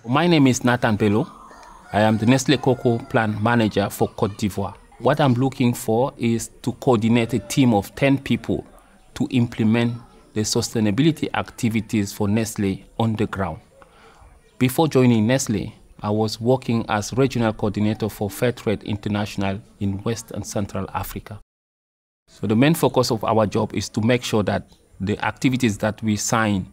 My name is Bello. I am the Nestlé Cocoa Plant Manager for Côte d'Ivoire. What I'm looking for is to coordinate a team of 10 people to implement the sustainability activities for Nestlé on the ground. Before joining Nestlé, I was working as Regional Coordinator for Fairtrade International in West and Central Africa. So the main focus of our job is to make sure that the activities that we sign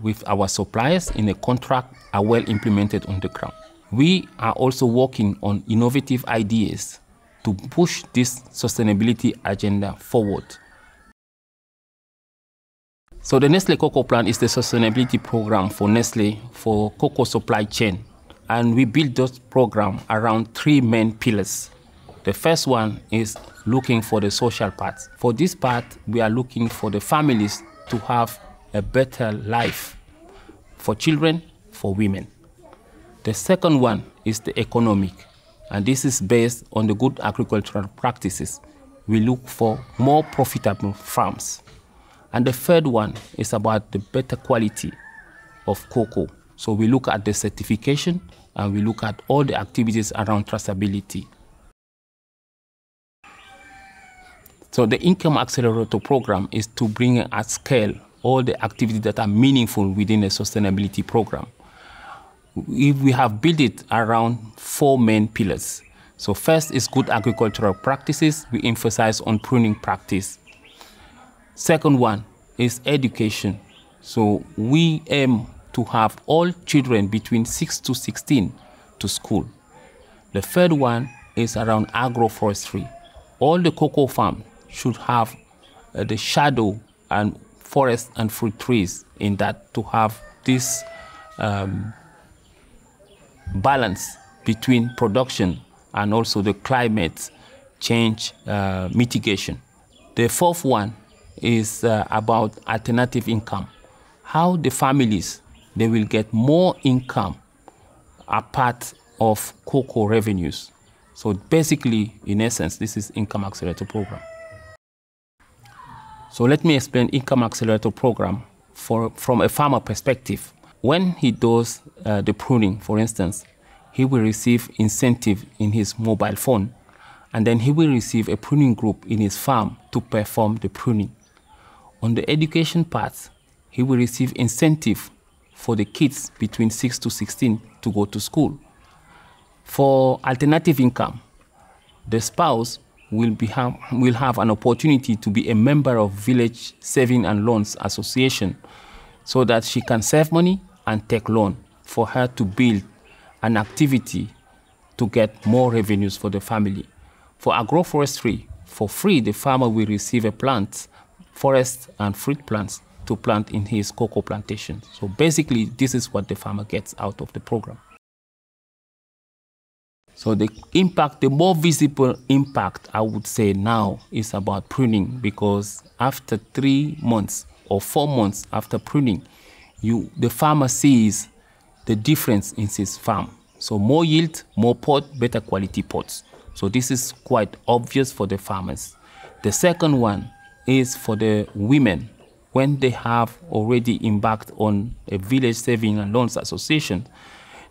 with our suppliers in a contract are well implemented on the ground. We are also working on innovative ideas to push this sustainability agenda forward. So the Nestlé Cocoa Plant is the sustainability program for Nestlé for cocoa supply chain. And we built this program around 3 main pillars. The first one is looking for the social part. For this part, we are looking for the families to have a better life for children, for women. The second one is the economic, and this is based on the good agricultural practices. We look for more profitable farms. And the third one is about the better quality of cocoa. So we look at the certification and we look at all the activities around traceability. So the Income Accelerator program is to bring at scale all the activities that are meaningful within a sustainability program. We have built it around 4 main pillars. So first is good agricultural practices. We emphasize on pruning practice. Second one is education. So we aim to have all children between 6 to 16 to school. The third one is around agroforestry. All the cocoa farms should have the shadow and forest and fruit trees in that to have this balance between production and also the climate change mitigation. The fourth one is about alternative income. How the families, they will get more income apart of cocoa revenues. So basically, in essence, this is Income Accelerator program. So let me explain Income Accelerator program from a farmer perspective. When he does the pruning, for instance, he will receive incentive in his mobile phone, and then he will receive a pruning group in his farm to perform the pruning. On the education part, he will receive incentive for the kids between 6 to 16 to go to school. For alternative income, the spouse will have an opportunity to be a member of Village Saving and Loans Association so that she can save money and take loan for her to build an activity to get more revenues for the family. For agroforestry, for free, the farmer will receive a plant, forest and fruit plants to plant in his cocoa plantation. So basically, this is what the farmer gets out of the program. So the impact, the more visible impact, I would say now is about pruning, because after 3 months or 4 months after pruning, the farmer sees the difference in his farm. So more yield, more pod, better quality pods. So this is quite obvious for the farmers. The second one is for the women. When they have already embarked on a Village Saving and Loans Association,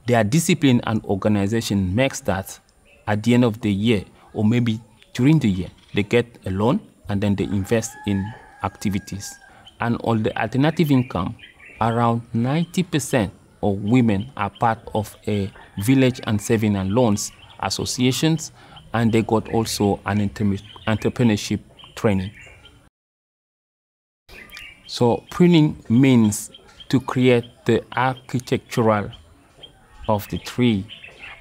their discipline and organization makes that at the end of the year, or maybe during the year, they get a loan and then they invest in activities. And on the alternative income, around 90% of women are part of a village and saving and loans associations, and they got also an entrepreneurship training. So pruning means to create the architectural of the tree,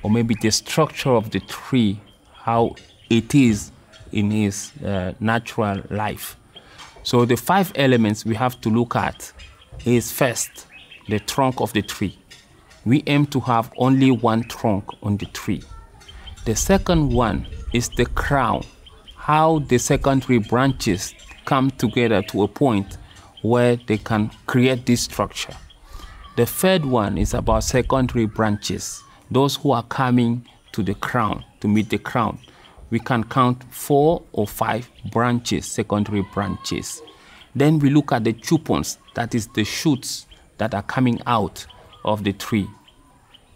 or maybe the structure of the tree, how it is in his natural life. So the 5 elements we have to look at is first, the trunk of the tree. We aim to have only 1 trunk on the tree. The second one is the crown, how the secondary branches come together to a point where they can create this structure. The third one is about secondary branches, those who are coming to the crown, to meet the crown. We can count 4 or 5 branches, secondary branches. Then we look at the chupons, that is the shoots that are coming out of the tree.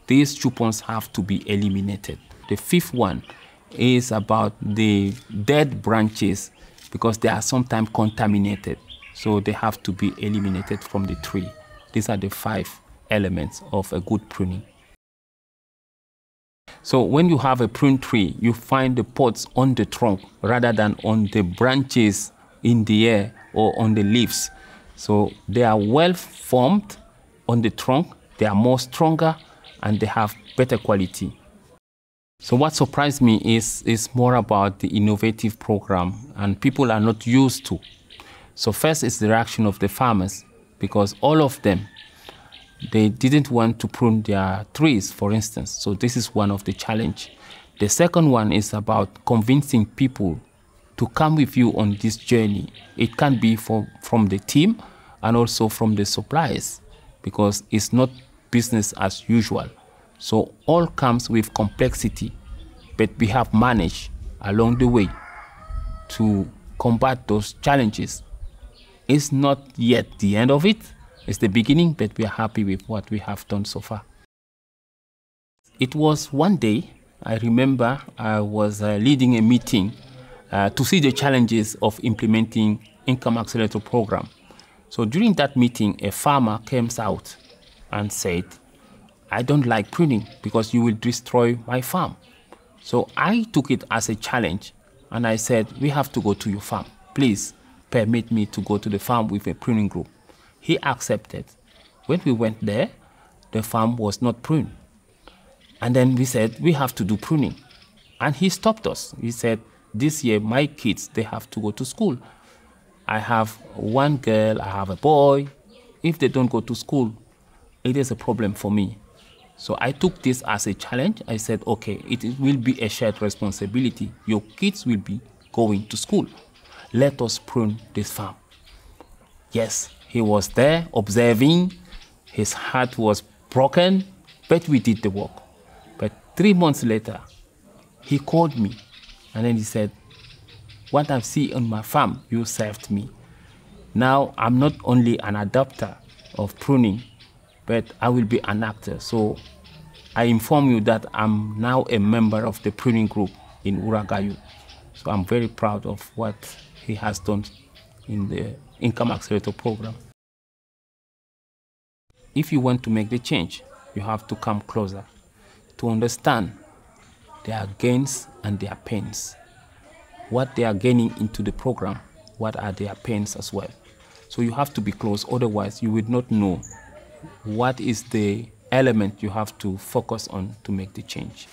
these 2 points have to be eliminated. The fifth one is about the dead branches, because they are sometimes contaminated. So they have to be eliminated from the tree. These are the 5 elements of a good pruning. So when you have a prune tree, you find the pods on the trunk rather than on the branches in the air or on the leaves. So they are well formed on the trunk, they are more stronger, and they have better quality. So what surprised me is more about the innovative program, and people are not used to. So first is the reaction of the farmers, because all of them, they didn't want to prune their trees, for instance. So this is one of the challenge. The second one is about convincing people to come with you on this journey. It can be from the team and also from the suppliers, because it's not business as usual. So all comes with complexity, but we have managed along the way to combat those challenges. It's not yet the end of it. It's the beginning, but we are happy with what we have done so far. It was one day, I remember I was leading a meeting to see the challenges of implementing Income Accelerator program. So during that meeting, a farmer came out and said, "I don't like pruning because you will destroy my farm." So I took it as a challenge, and I said, "We have to go to your farm. Please permit me to go to the farm with a pruning group." He accepted. When we went there, the farm was not pruned. And then we said, "We have to do pruning." And he stopped us. He said, "This year, my kids, they have to go to school. I have one girl, I have a boy. If they don't go to school, it is a problem for me." So I took this as a challenge. I said, "Okay, it will be a shared responsibility. Your kids will be going to school. Let us prune this farm." Yes, he was there observing. His heart was broken, but we did the work. But 3 months later, he called me, and then he said, "What I see on my farm, you served me. Now I'm not only an adopter of pruning, but I will be an actor. So I inform you that I'm now a member of the pruning group in Uragayu." So I'm very proud of what he has done in the Income Accelerator program. If you want to make the change, you have to come closer to understand their gains and their pains. What they are gaining into the program, what are their pains as well. So you have to be close, otherwise you will not know what is the element you have to focus on to make the change.